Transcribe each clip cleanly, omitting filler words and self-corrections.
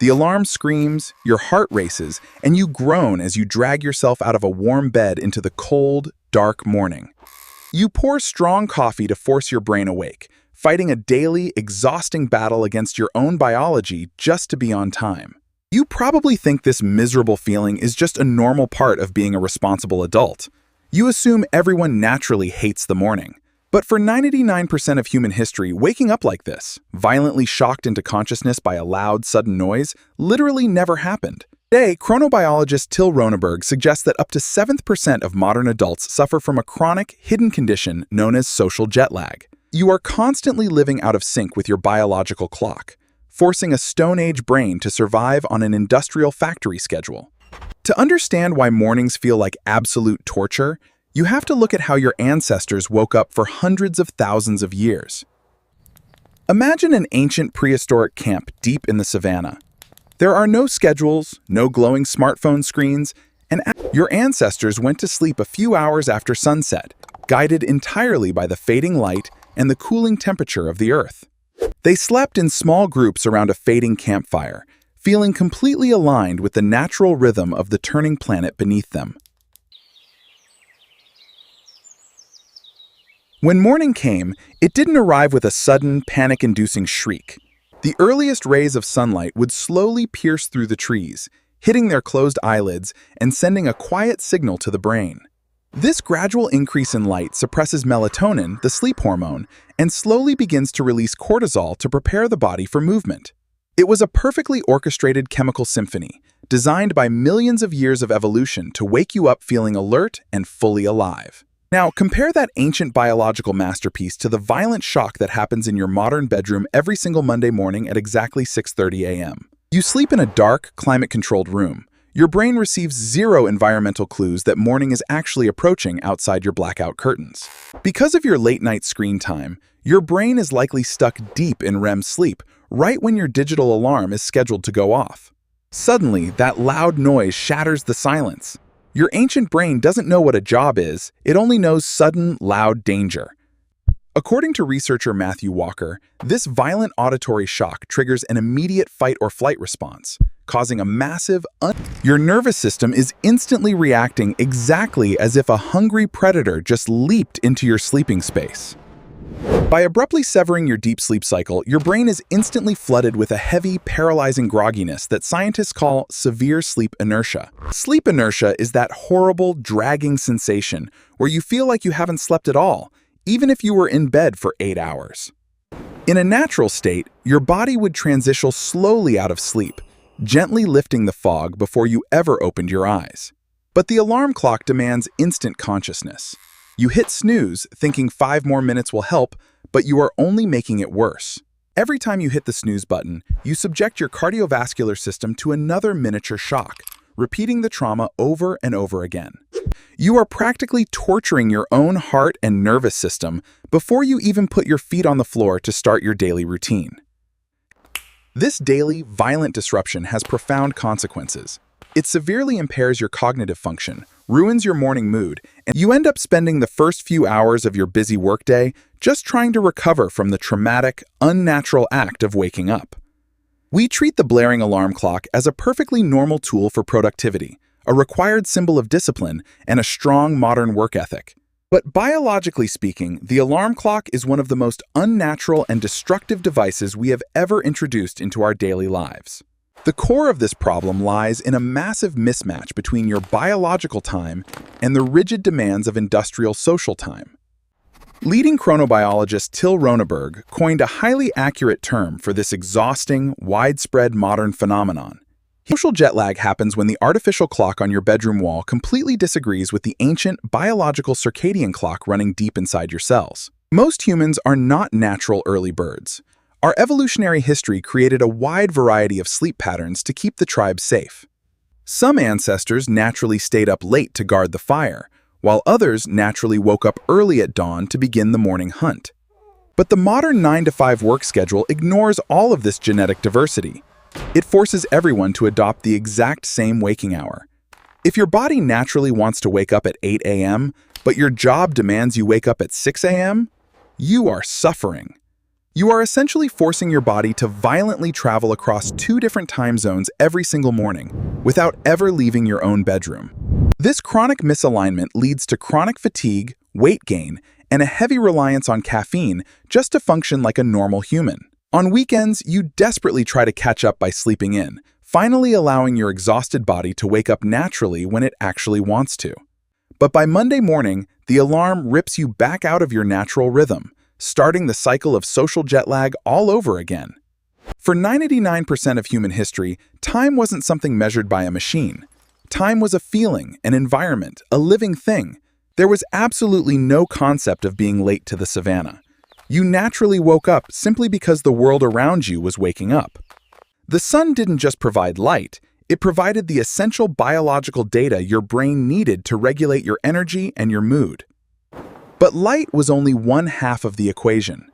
The alarm screams, your heart races, and you groan as you drag yourself out of a warm bed into the cold, dark morning. You pour strong coffee to force your brain awake, fighting a daily, exhausting battle against your own biology just to be on time. You probably think this miserable feeling is just a normal part of being a responsible adult. You assume everyone naturally hates the morning. But for 99% of human history, waking up like this, violently shocked into consciousness by a loud, sudden noise, literally never happened. Today, chronobiologist Till Roneberg suggests that up to 7% of modern adults suffer from a chronic, hidden condition known as social jet lag. You are constantly living out of sync with your biological clock, forcing a Stone Age brain to survive on an industrial factory schedule. To understand why mornings feel like absolute torture, you have to look at how your ancestors woke up for hundreds of thousands of years. Imagine an ancient prehistoric camp deep in the savannah. There are no schedules, no glowing smartphone screens, and your ancestors went to sleep a few hours after sunset, guided entirely by the fading light and the cooling temperature of the earth. They slept in small groups around a fading campfire, feeling completely aligned with the natural rhythm of the turning planet beneath them. When morning came, it didn't arrive with a sudden, panic-inducing shriek. The earliest rays of sunlight would slowly pierce through the trees, hitting their closed eyelids and sending a quiet signal to the brain. This gradual increase in light suppresses melatonin, the sleep hormone, and slowly begins to release cortisol to prepare the body for movement. It was a perfectly orchestrated chemical symphony, designed by millions of years of evolution to wake you up feeling alert and fully alive. Now, compare that ancient biological masterpiece to the violent shock that happens in your modern bedroom every single Monday morning at exactly 6:30 a.m. You sleep in a dark, climate-controlled room. Your brain receives zero environmental clues that morning is actually approaching outside your blackout curtains. Because of your late-night screen time, your brain is likely stuck deep in REM sleep right when your digital alarm is scheduled to go off. Suddenly, that loud noise shatters the silence. Your ancient brain doesn't know what a job is, it only knows sudden, loud danger. According to researcher Matthew Walker, this violent auditory shock triggers an immediate fight-or-flight response, causing a massive Your nervous system is instantly reacting exactly as if a hungry predator just leaped into your sleeping space. By abruptly severing your deep sleep cycle, your brain is instantly flooded with a heavy, paralyzing grogginess that scientists call severe sleep inertia. Sleep inertia is that horrible, dragging sensation where you feel like you haven't slept at all, even if you were in bed for 8 hours. In a natural state, your body would transition slowly out of sleep, gently lifting the fog before you ever opened your eyes. But the alarm clock demands instant consciousness. You hit snooze, thinking 5 more minutes will help, but you are only making it worse. Every time you hit the snooze button, you subject your cardiovascular system to another miniature shock, repeating the trauma over and over again. You are practically torturing your own heart and nervous system before you even put your feet on the floor to start your daily routine. This daily, violent disruption has profound consequences. It severely impairs your cognitive function, ruins your morning mood, and you end up spending the first few hours of your busy workday just trying to recover from the traumatic, unnatural act of waking up. We treat the blaring alarm clock as a perfectly normal tool for productivity, a required symbol of discipline, and a strong modern work ethic. But biologically speaking, the alarm clock is one of the most unnatural and destructive devices we have ever introduced into our daily lives. The core of this problem lies in a massive mismatch between your biological time and the rigid demands of industrial social time. Leading chronobiologist Till Roneberg coined a highly accurate term for this exhausting, widespread modern phenomenon. Social jet lag happens when the artificial clock on your bedroom wall completely disagrees with the ancient biological circadian clock running deep inside your cells. Most humans are not natural early birds. Our evolutionary history created a wide variety of sleep patterns to keep the tribe safe. Some ancestors naturally stayed up late to guard the fire, while others naturally woke up early at dawn to begin the morning hunt. But the modern 9-to-5 work schedule ignores all of this genetic diversity. It forces everyone to adopt the exact same waking hour. If your body naturally wants to wake up at 8 a.m., but your job demands you wake up at 6 a.m., you are suffering. You are essentially forcing your body to violently travel across two different time zones every single morning, without ever leaving your own bedroom. This chronic misalignment leads to chronic fatigue, weight gain, and a heavy reliance on caffeine just to function like a normal human. On weekends, you desperately try to catch up by sleeping in, finally allowing your exhausted body to wake up naturally when it actually wants to. But by Monday morning, the alarm rips you back out of your natural rhythm, starting the cycle of social jet lag all over again. For 99% of human history, time wasn't something measured by a machine. Time was a feeling, an environment, a living thing. There was absolutely no concept of being late to the savannah. You naturally woke up simply because the world around you was waking up. The sun didn't just provide light, it provided the essential biological data your brain needed to regulate your energy and your mood. But light was only one half of the equation.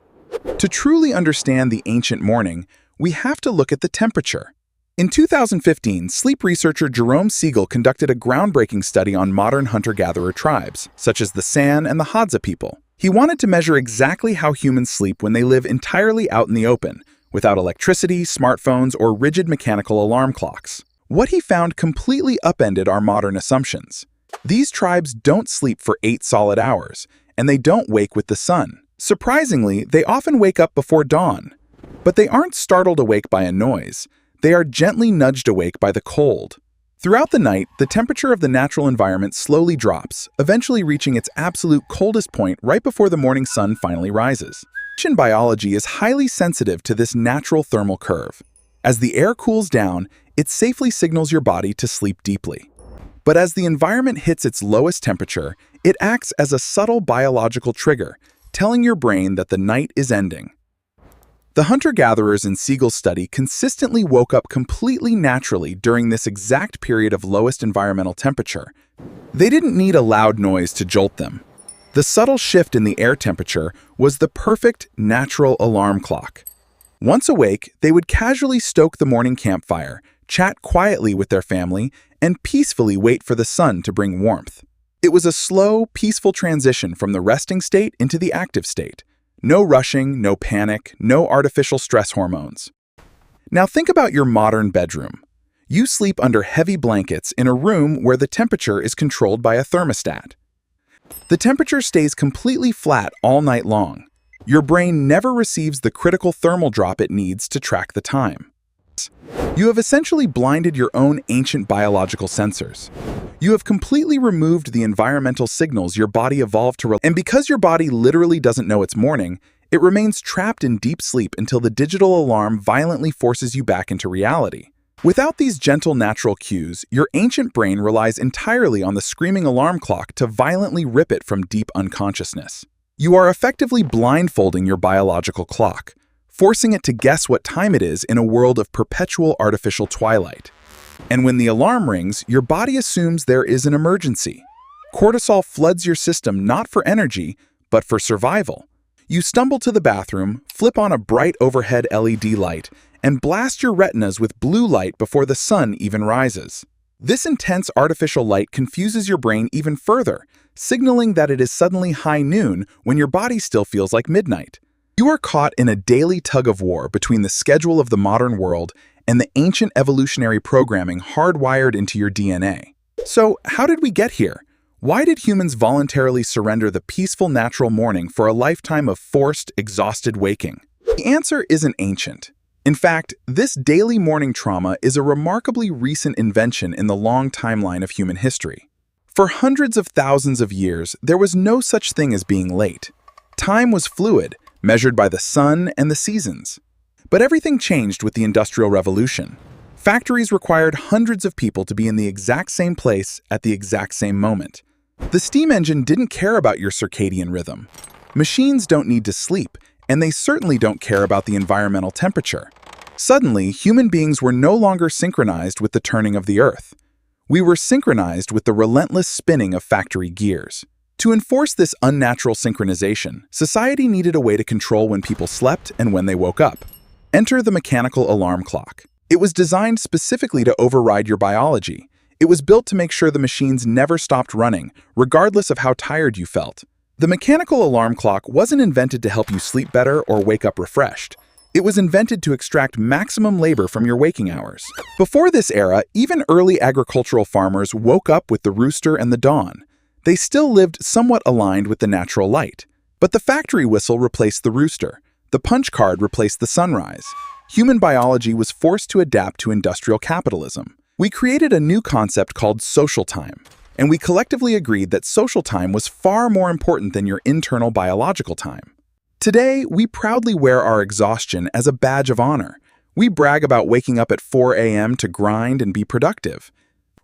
To truly understand the ancient morning, we have to look at the temperature. In 2015, sleep researcher Jerome Siegel conducted a groundbreaking study on modern hunter-gatherer tribes, such as the San and the Hadza people. He wanted to measure exactly how humans sleep when they live entirely out in the open, without electricity, smartphones, or rigid mechanical alarm clocks. What he found completely upended our modern assumptions. These tribes don't sleep for 8 solid hours, and they don't wake with the sun. Surprisingly, they often wake up before dawn. But they aren't startled awake by a noise. They are gently nudged awake by the cold. Throughout the night, the temperature of the natural environment slowly drops, eventually reaching its absolute coldest point right before the morning sun finally rises. Ocean biology is highly sensitive to this natural thermal curve. As the air cools down, it safely signals your body to sleep deeply. But as the environment hits its lowest temperature, it acts as a subtle biological trigger, telling your brain that the night is ending. The hunter-gatherers in Siegel's study consistently woke up completely naturally during this exact period of lowest environmental temperature. They didn't need a loud noise to jolt them. The subtle shift in the air temperature was the perfect, natural alarm clock. Once awake, they would casually stoke the morning campfire, chat quietly with their family, and peacefully wait for the sun to bring warmth. It was a slow, peaceful transition from the resting state into the active state. No rushing, no panic, no artificial stress hormones. Now think about your modern bedroom. You sleep under heavy blankets in a room where the temperature is controlled by a thermostat. The temperature stays completely flat all night long. Your brain never receives the critical thermal drop it needs to track the time. You have essentially blinded your own ancient biological sensors. You have completely removed the environmental signals your body evolved to rely on. And because your body literally doesn't know it's morning, it remains trapped in deep sleep until the digital alarm violently forces you back into reality. Without these gentle natural cues, your ancient brain relies entirely on the screaming alarm clock to violently rip it from deep unconsciousness. You are effectively blindfolding your biological clock, forcing it to guess what time it is in a world of perpetual artificial twilight. And when the alarm rings, your body assumes there is an emergency. Cortisol floods your system not for energy, but for survival. You stumble to the bathroom, flip on a bright overhead LED light, and blast your retinas with blue light before the sun even rises. This intense artificial light confuses your brain even further, signaling that it is suddenly high noon when your body still feels like midnight. You are caught in a daily tug-of-war between the schedule of the modern world and the ancient evolutionary programming hardwired into your DNA. So, how did we get here? Why did humans voluntarily surrender the peaceful natural morning for a lifetime of forced, exhausted waking? The answer isn't ancient. In fact, this daily morning trauma is a remarkably recent invention in the long timeline of human history. For hundreds of thousands of years, there was no such thing as being late. Time was fluid, measured by the sun and the seasons. But everything changed with the Industrial Revolution. Factories required hundreds of people to be in the exact same place at the exact same moment. The steam engine didn't care about your circadian rhythm. Machines don't need to sleep, and they certainly don't care about the environmental temperature. Suddenly, human beings were no longer synchronized with the turning of the earth. We were synchronized with the relentless spinning of factory gears. To enforce this unnatural synchronization, society needed a way to control when people slept and when they woke up. Enter the mechanical alarm clock. It was designed specifically to override your biology. It was built to make sure the machines never stopped running, regardless of how tired you felt. The mechanical alarm clock wasn't invented to help you sleep better or wake up refreshed. It was invented to extract maximum labor from your waking hours. Before this era, even early agricultural farmers woke up with the rooster and the dawn. They still lived somewhat aligned with the natural light. But the factory whistle replaced the rooster. The punch card replaced the sunrise. Human biology was forced to adapt to industrial capitalism. We created a new concept called social time, and we collectively agreed that social time was far more important than your internal biological time. Today, we proudly wear our exhaustion as a badge of honor. We brag about waking up at 4 a.m. to grind and be productive.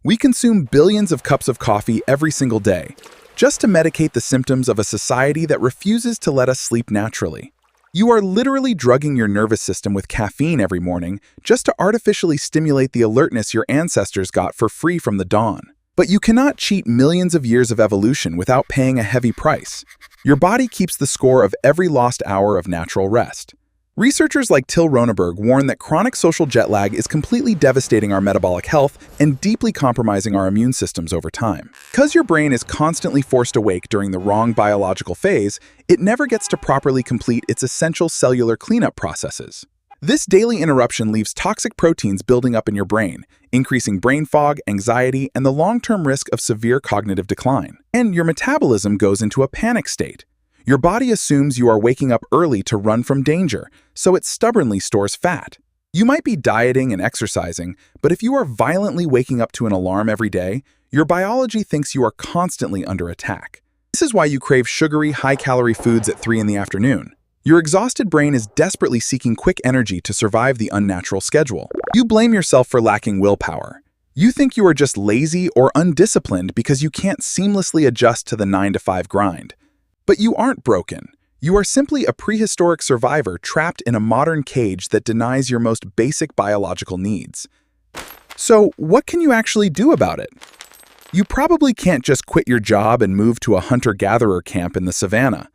We consume billions of cups of coffee every single day, just to medicate the symptoms of a society that refuses to let us sleep naturally. You are literally drugging your nervous system with caffeine every morning just to artificially stimulate the alertness your ancestors got for free from the dawn. But you cannot cheat millions of years of evolution without paying a heavy price. Your body keeps the score of every lost hour of natural rest. Researchers like Till Roneberg warn that chronic social jet lag is completely devastating our metabolic health and deeply compromising our immune systems over time. Because your brain is constantly forced awake during the wrong biological phase, it never gets to properly complete its essential cellular cleanup processes. This daily interruption leaves toxic proteins building up in your brain, increasing brain fog, anxiety, and the long-term risk of severe cognitive decline. And your metabolism goes into a panic state. Your body assumes you are waking up early to run from danger, so it stubbornly stores fat. You might be dieting and exercising, but if you are violently waking up to an alarm every day, your biology thinks you are constantly under attack. This is why you crave sugary, high-calorie foods at 3 in the afternoon. Your exhausted brain is desperately seeking quick energy to survive the unnatural schedule. You blame yourself for lacking willpower. You think you are just lazy or undisciplined because you can't seamlessly adjust to the 9-to-5 grind. But you aren't broken. You are simply a prehistoric survivor trapped in a modern cage that denies your most basic biological needs. So, what can you actually do about it? You probably can't just quit your job and move to a hunter-gatherer camp in the savannah.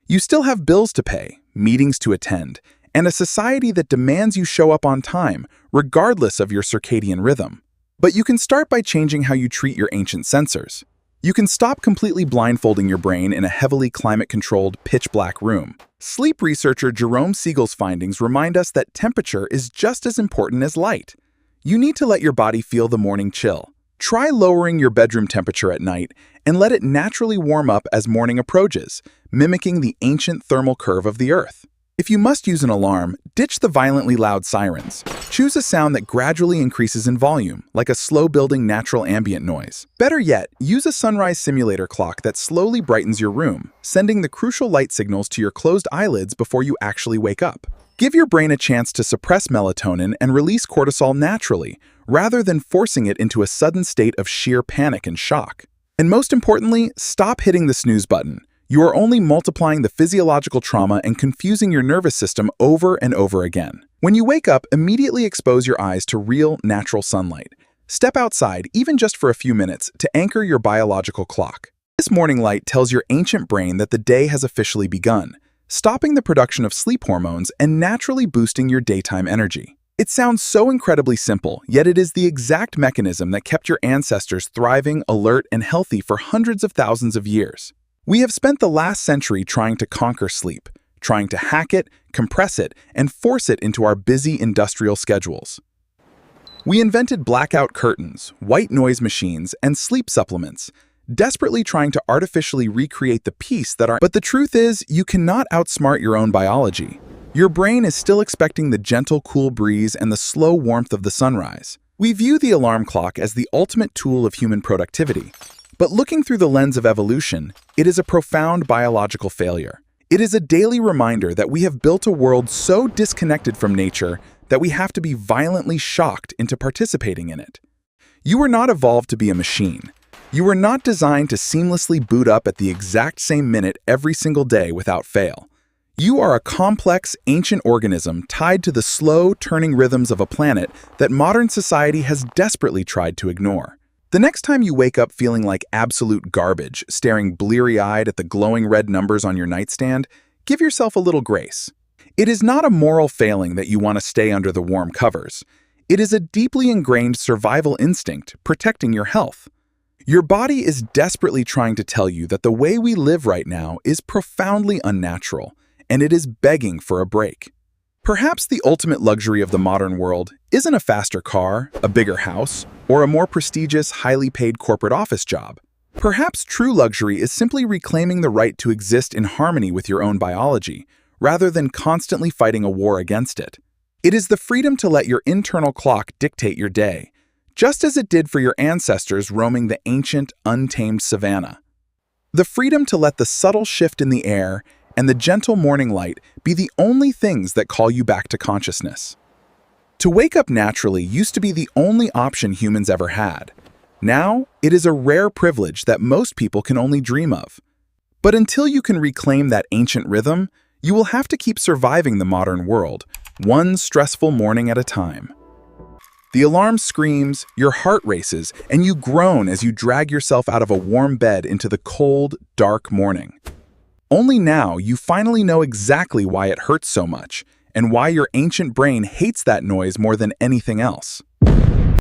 You still have bills to pay, meetings to attend, and a society that demands you show up on time, regardless of your circadian rhythm. But you can start by changing how you treat your ancient sensors. You can stop completely blindfolding your brain in a heavily climate-controlled, pitch-black room. Sleep researcher Jerome Siegel's findings remind us that temperature is just as important as light. You need to let your body feel the morning chill. Try lowering your bedroom temperature at night and let it naturally warm up as morning approaches, mimicking the ancient thermal curve of the Earth. If you must use an alarm, ditch the violently loud sirens. Choose a sound that gradually increases in volume, like a slow-building natural ambient noise. Better yet, use a sunrise simulator clock that slowly brightens your room, sending the crucial light signals to your closed eyelids before you actually wake up. Give your brain a chance to suppress melatonin and release cortisol naturally, rather than forcing it into a sudden state of sheer panic and shock. And most importantly, stop hitting the snooze button. You are only multiplying the physiological trauma and confusing your nervous system over and over again. When you wake up, immediately expose your eyes to real, natural sunlight. Step outside, even just for a few minutes, to anchor your biological clock. This morning light tells your ancient brain that the day has officially begun, stopping the production of sleep hormones and naturally boosting your daytime energy. It sounds so incredibly simple, yet it is the exact mechanism that kept your ancestors thriving, alert, and healthy for hundreds of thousands of years. We have spent the last century trying to conquer sleep, trying to hack it, compress it, and force it into our busy industrial schedules. We invented blackout curtains, white noise machines, and sleep supplements, desperately trying to artificially recreate the peace that But the truth is, you cannot outsmart your own biology. Your brain is still expecting the gentle, cool breeze and the slow warmth of the sunrise. We view the alarm clock as the ultimate tool of human productivity. But looking through the lens of evolution, it is a profound biological failure. It is a daily reminder that we have built a world so disconnected from nature that we have to be violently shocked into participating in it. You were not evolved to be a machine. You were not designed to seamlessly boot up at the exact same minute every single day without fail. You are a complex, ancient organism tied to the slow, turning rhythms of a planet that modern society has desperately tried to ignore. The next time you wake up feeling like absolute garbage, staring bleary-eyed at the glowing red numbers on your nightstand, give yourself a little grace. It is not a moral failing that you want to stay under the warm covers. It is a deeply ingrained survival instinct protecting your health. Your body is desperately trying to tell you that the way we live right now is profoundly unnatural, and it is begging for a break. Perhaps the ultimate luxury of the modern world isn't a faster car, a bigger house, or a more prestigious, highly paid corporate office job. Perhaps true luxury is simply reclaiming the right to exist in harmony with your own biology, rather than constantly fighting a war against it. It is the freedom to let your internal clock dictate your day, just as it did for your ancestors roaming the ancient, untamed savanna. The freedom to let the subtle shift in the air and the gentle morning light be the only things that call you back to consciousness. To wake up naturally used to be the only option humans ever had. Now, it is a rare privilege that most people can only dream of. But until you can reclaim that ancient rhythm, you will have to keep surviving the modern world, one stressful morning at a time. The alarm screams, your heart races, and you groan as you drag yourself out of a warm bed into the cold, dark morning. Only now you finally know exactly why it hurts so much, and why your ancient brain hates that noise more than anything else.